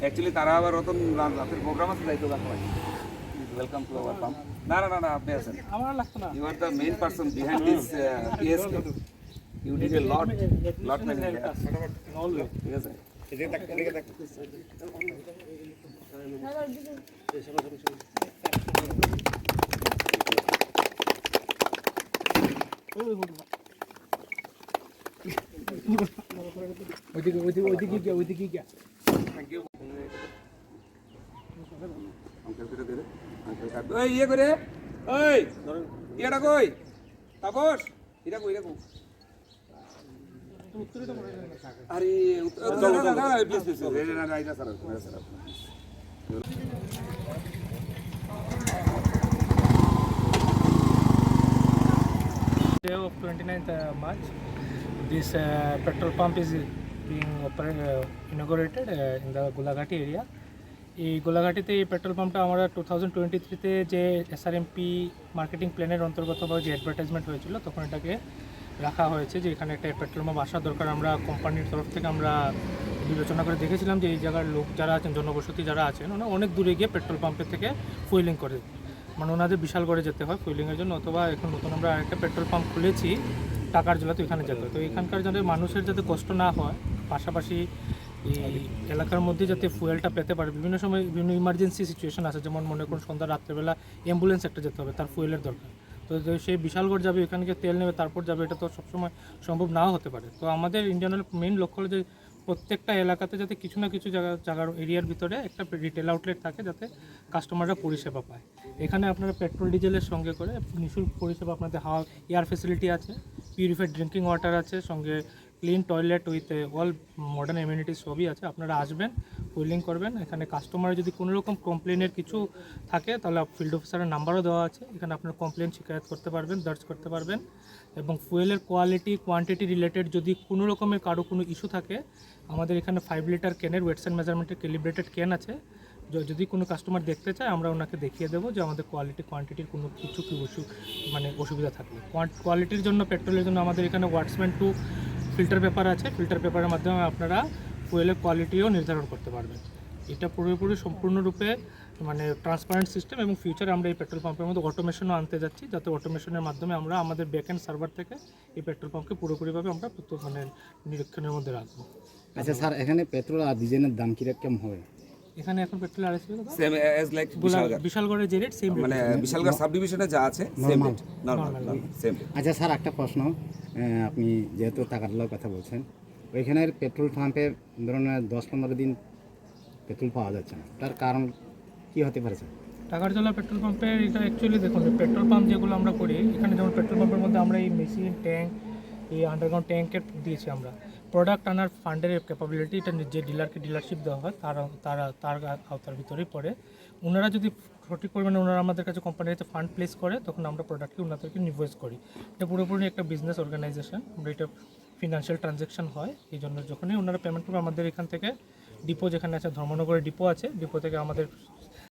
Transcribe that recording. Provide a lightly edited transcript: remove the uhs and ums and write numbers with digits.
Actually তারা আবার রতন রাতের প্রোগ্রাম আছে যাইতো ওয়েলকাম টু আওয়ার ফার্ম। না না না না আপনি আছেন, আমার লাগতো না। You are the main person behind this PSK. You did a lot many ঠিক আছে। ওইদিকে গিয়া থ্যাংক ইউ। ওই ইয়ে করে ওই ইয়েটা কই তাপস এটা কই রাখো। আরে প্লিজ প্লিজ না না এটা sir Day of 29th March, this petrol pump is being inaugurated in the Gulagati area. এই গোলাঘাটিতে এই পেট্রোল পাম্পটা আমরা 2023-তে যে এসআরএমপি মার্কেটিং প্ল্যানের অন্তর্গত বা যে অ্যাডভার্টাইজমেন্ট হয়েছিল তখন এটাকে রাখা হয়েছে যে এখানে একটা পেট্রোল পাম্প আসা দরকার। আমরা কোম্পানির তরফ থেকে আমরা বিবেচনা করে দেখেছিলাম যে এই জায়গার লোক যারা আছেন, জনবসতি যারা আছেন, ওনারা অনেক দূরে গিয়ে পেট্রোল পাম্পের থেকে ফুয়েলিং করে, মানে ওনাদের বিশালগড়ে যেতে হয় ফুয়েলিংয়ের জন্য, অথবা এখন নতুন আমরা আরেকটা পেট্রোল পাম্প খুলেছি টাকার জন্য, তো এখানে যেতে হয়। তো এখানকার যাতে মানুষের যাতে কষ্ট না হয়, পাশাপাশি এই এলাকার মধ্যে যাতে ফুয়েলটা পেতে পারে। বিভিন্ন সময় বিভিন্ন ইমার্জেন্সি সিচুয়েশন আছে, যেমন মনে করুন সন্ধ্যা রাত্রেবেলা অ্যাম্বুলেন্স একটা যেতে হবে, তার ফুয়েলের দরকার। তো সেই বিশালগড় যাবে, এখানকে তেল নেবে, তারপর যাবে, এটা তো সবসময় সম্ভব নাও হতে পারে। তো আমাদের ইন্ডিয়ান অয়েল মেইন লক্ষ্য হলো যে প্রত্যেকটা এলাকাতে যাতে কিছু না কিছু জায়গার এরিয়ার ভিতরে একটা রিটেল আউটলেট থাকে যাতে কাস্টমাররা পরিষেবা পায়। এখানে আপনারা পেট্রোল ডিজেলের সঙ্গে করে নিঃশুল্ক পরিষেবা, আপনাদের হাওয়া এয়ার ফেসিলিটি আছে, পিউরিফাইড ড্রিঙ্কিং ওয়াটার আছে, সঙ্গে clean toilet with all modern amenities সবই আছে। আপনারা আসবেন, ফুয়েলিং করবেন। এখানে কাস্টমারের যদি কোনো রকম কমপ্লেনের কিছু থাকে তাহলে ফিল্ড অফিসারের নাম্বারও দেওয়া আছে, এখানে আপনার কমপ্লেন শিকায়ত করতে পারবেন, দর্জ করতে পারবেন। এবং ফুয়েলের কোয়ালিটি কোয়ান্টিটি রিলেটেড যদি কোনো রকমের কারো কোনো ইস্যু থাকে, আমাদের এখানে 5 লিটার ক্যানের ওয়েটস অ্যান্ড মেজারমেন্টের ক্যালিব্রেটেড ক্যান আছে। যদি কোনো কাস্টমার দেখতে চায় আমরা ওনাকে দেখিয়ে দেবো যে আমাদের কোয়ালিটি কোয়ান্টিটির কোনো কিছু কি মানে অসুবিধা থাকলে। কোয়ালিটির জন্য পেট্রোলের জন্য আমাদের এখানে ওয়াটসম্যান 2 ফিল্টার পেপার আছে। ফিল্টার পেপারের মাধ্যমে আপনারা ফুয়েলের কোয়ালিটিও নির্ধারণ করতে পারবেন। এটা পুরোপুরি সম্পূর্ণরূপে মানে ট্রান্সপারেন্ট সিস্টেম, এবং ফিউচারে আমরা এই পেট্রোল পাম্পের মধ্যে অটোমেশনও আনতে যাচ্ছি, যাতে অটোমেশনের মাধ্যমে আমরা আমাদের ব্যাকএন্ড সার্ভার থেকে এই পেট্রোল পাম্পকে পুরোপুরিভাবে আমরা মানে নিরীক্ষণের মধ্যে রাখবো। আচ্ছা স্যার, এখানে পেট্রোল আর ডিজেলের দাম কিরকম হবে? এখানে এখন পেট্রোল আর সেম অ্যাজ লাইক বিশালগড়ের যে রেট সেম, মানে বিশালগড় সাব ডিভিশনে যা আছে সেম রেট, নরমাল সেম। আচ্ছা স্যার, একটা প্রশ্ন, আপনি যেহেতু টাকার কথা বলছেন, ওইখানের পেট্রোল পাম্পে ধরুন 10-15 দিন পেট্রোল পাওয়া যাচ্ছে না, তার কারণ কি হতে পারে স্যার? টাকারজলা পেট্রোল পাম্পের এটা অ্যাকচুয়ালি দেখুন, পেট্রোল পাম্প যেগুলো আমরা করি এখানে, যেমন পেট্রোল পাম্পের মধ্যে আমরা এই মেশিন ট্যাঙ্ক, এই আন্ডারগ্রাউন্ড ট্যাঙ্কের দিয়েছি আমরা। প্রোডাক্ট আনার ফান্ডের ক্যাপাবিলিটি এটা যে ডিলারকে ডিলারশিপ দেওয়া হয় তার আওতার ভিতরেই পড়ে। ওনারা যদি সঠিক পরিমাণে ওনারা আমাদের কাছে কোম্পানিতে ফান্ড প্লেস করে, তখন আমরা প্রোডাক্টকে ওনাদেরকে ইনভয়েস করি। এটা পুরোপুরি একটা বিজনেস অর্গানাইজেশন, এটা ফিনান্সিয়াল ট্রানজ্যাকশন হয়। এই জন্য যখনই ওনারা পেমেন্ট করবে আমাদের এখান থেকে ডিপো যেখানে আছে, ধর্মনগরের ডিপো আছে, ডিপো থেকে আমাদের